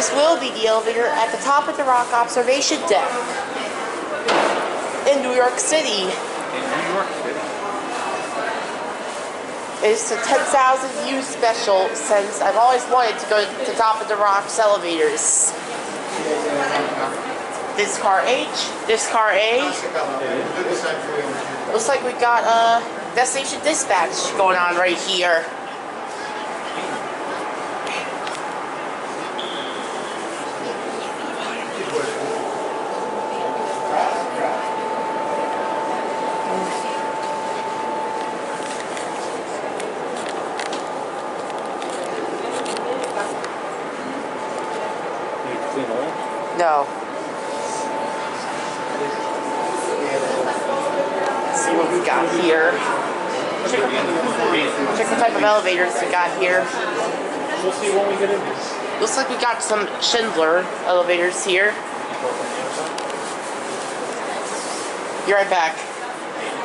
This will be the elevator at the top of the Rock observation deck in New York City. It's a 10,000 view special since I've always wanted to go to the top of the Rock's elevators. This car H, this car A. Looks like we got destination dispatch going on right here. No. Let's see what we got here. Check the type of elevators we got here. We'll see when we get in this. Looks like we got some Schindler elevators here. Be right back.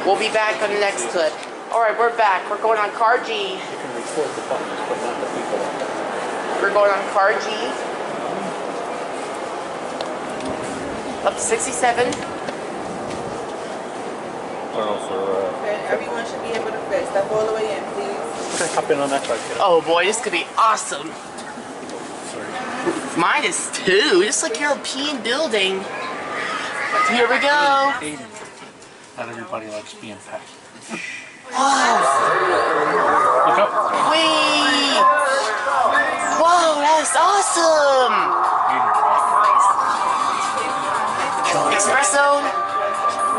We'll be back on the next clip. Alright, we're back. We're going on car G. You can record the buttons, but not the people. We're going on car G. Up to 67. Everyone should be able to fit. Step all the way in, please. Okay, hop in on that side. Oh boy, this could be awesome. Mine is too. It's like European building. Here we go. Not everybody likes being packed. Oh. Look up. Wait. Whoa, that's awesome. Espresso.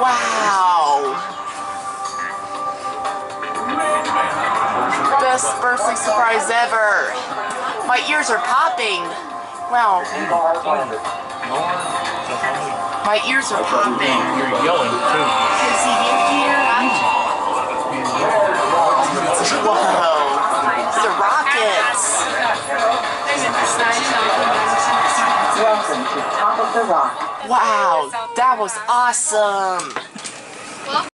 Wow. Best birthday surprise ever. My ears are popping. Wow. My ears are popping. You're yelling too. Can you see in here? Whoa. These are rockets. Welcome to Top of the Rock. Wow, that was awesome.